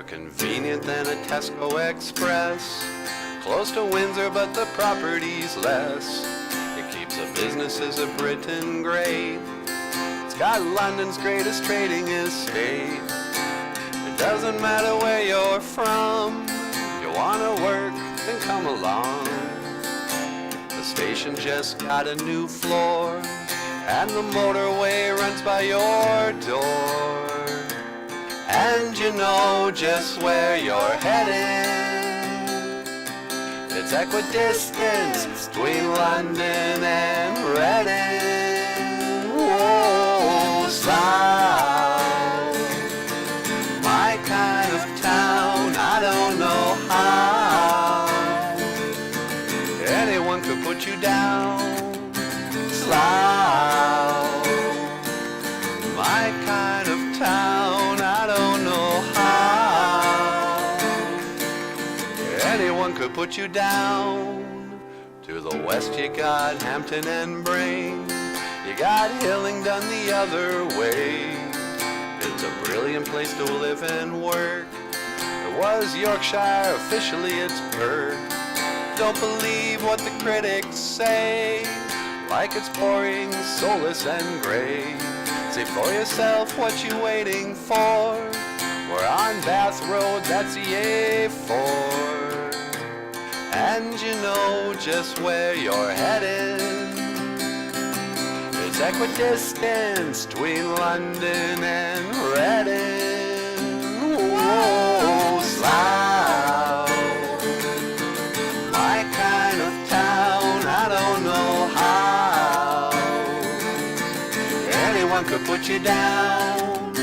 convenient than a Tesco Express. Close to Windsor, but the property's less. It keeps the businesses of Britain great. It's got London's greatest trading estate. It doesn't matter where you're from. If you wanna work, then come along. The station just got a new floor, and the motorway runs by your door. And you know just where you're headed. It's equidistant between London and Reading. Whoa, Slough, my kind of town, I don't know how. Anyone could put you down. Slough, my kind of town, I don't know how. Anyone could put you down. To the west you got Hampton and Brain. You got Hillingdon the other way. It's a brilliant place to live and work. It was Yorkshire, officially it's Perth. Don't believe what the critics say, like it's boring, soulless and grey. See for yourself what you waiting for. We're on Bath Road, that's the A4. And you know just where you're headed. It's equidistant between London and Reading. Whoa, Slough, my kind of town, I don't know how. Anyone could put you down.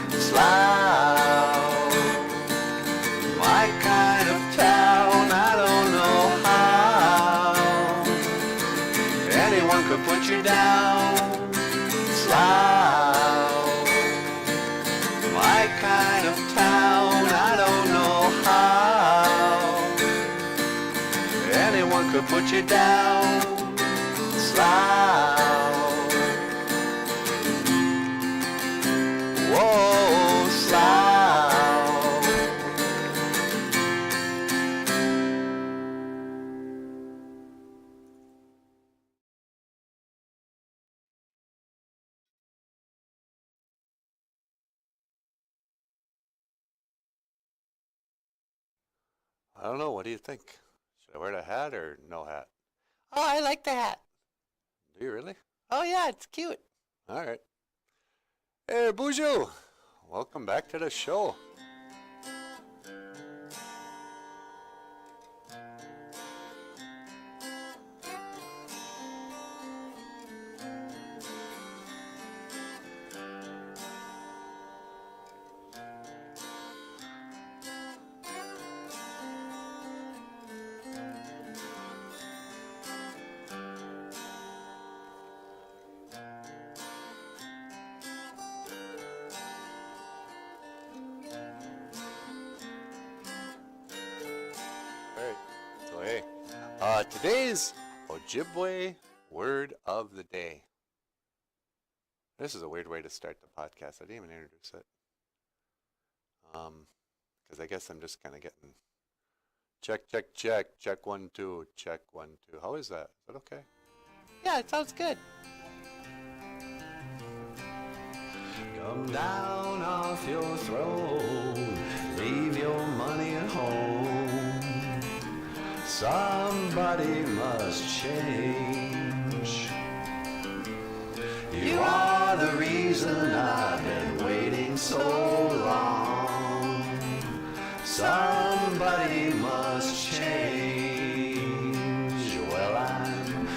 Slough, my kind of town, I don't know how. Anyone could put you down. Slough, my kind of town, I don't know how. Anyone could put you down. Slough, whoa, Slough. I don't know, what do you think? Should I wear the hat or no hat? Oh, I like the hat. Do you really? Oh yeah, it's cute. All right. Hey, Boozhoo. Welcome back to the show. Today's Ojibwe word of the day. This is a weird way to start the podcast. I didn't even introduce it. Because I guess I'm just kind of getting check, 1, 2, check 1, 2. How is that? Is that okay? Yeah, it sounds good. Come down off your throne, leave your money at home. Somebody must change. You are the reason I've been waiting so long. Somebody must change. Well, I'm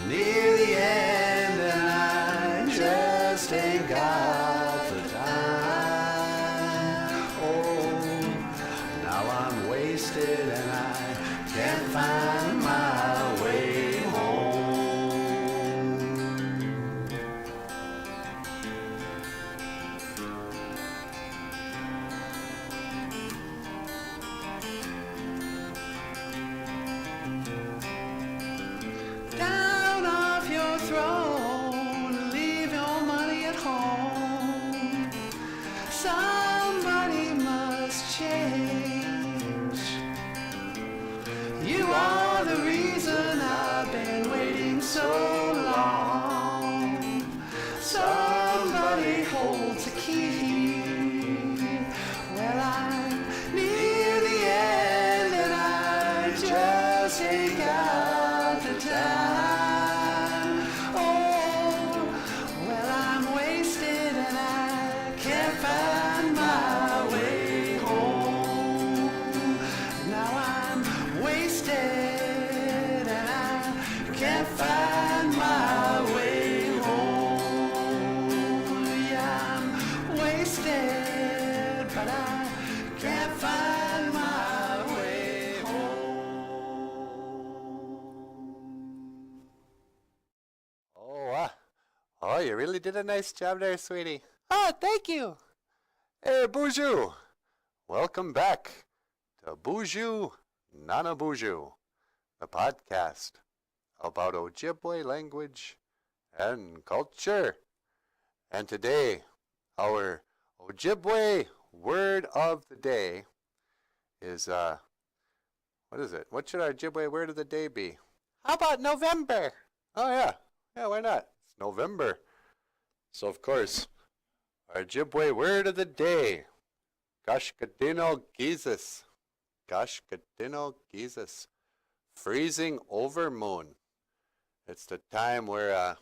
near the end and I just ain't got the time. Oh, now I'm wasted and I can't find my way home. can't find my way home. Oh, you really did a nice job there, sweetie. Oh, thank you. Hey, Boozhoo. Welcome back to Boozhoo, Nana Boozhoo, the podcast about Ojibwe language and culture. And today, our Ojibwe word of the day is, what is it? What should our Ojibwe word of the day be? How about November? Oh, yeah. Yeah, why not? It's November. So, of course, our Ojibwe word of the day, Gashkadino Gizis. Gashkadino Gizis. Freezing over moon. It's the time where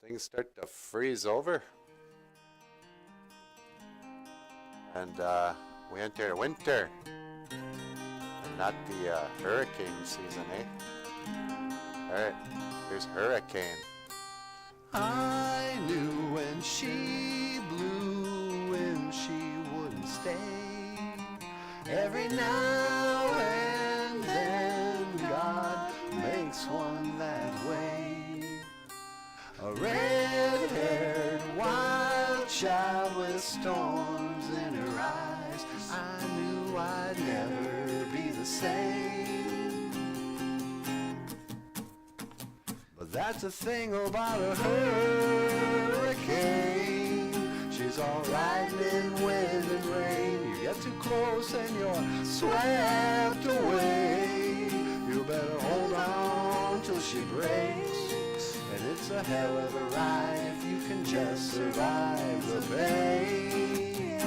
things start to freeze over. And we enter winter. And not the hurricane season, eh? Alright, here's hurricane. I knew when she blew when she wouldn't stay. Every now and then God makes one that way. A red-haired wild child with storms in her eyes. I knew I'd never be the same. But that's the thing about a hurricane. She's alright in wind and rain. You get too close and you're swept away. You better hold on till she breaks. And it's a hell of a ride if you can just survive the pain.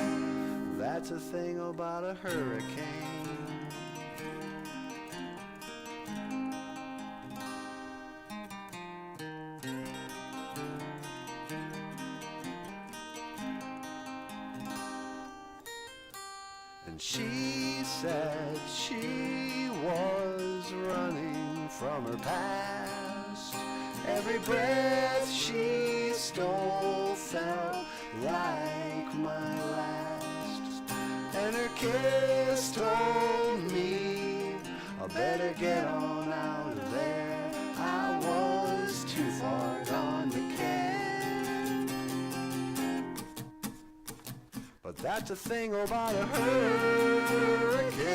That's the thing about a hurricane. And she said she was running from her past. Every breath she stole felt like my last. And her kiss told me I better get on out of there. I was too far gone to care. But that's the thing about a hurricane.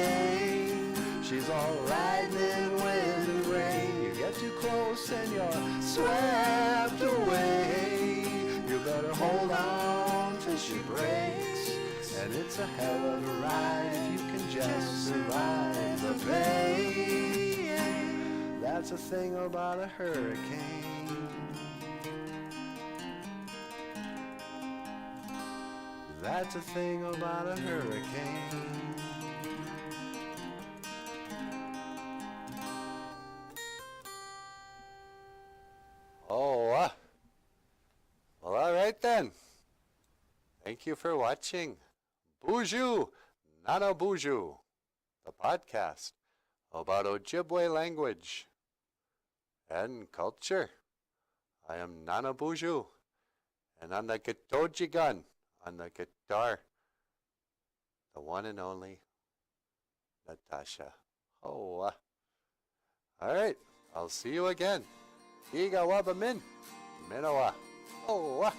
She's alright in wind and rain. You get too close and you're swept away. You better hold on till she breaks. And it's a hell of a ride if you can just survive the pain. That's the thing about a hurricane. That's the thing about a hurricane. Oh, well, all right then. Thank you for watching Boozhoo, Nana Boozhoo, the podcast about Ojibwe language and culture. I am Nana Boozhoo, and I'm the Gitoji gun on the guitar, the one and only Natasha. Oh, all right. I'll see you again. Iga waba min, minawa. Oh.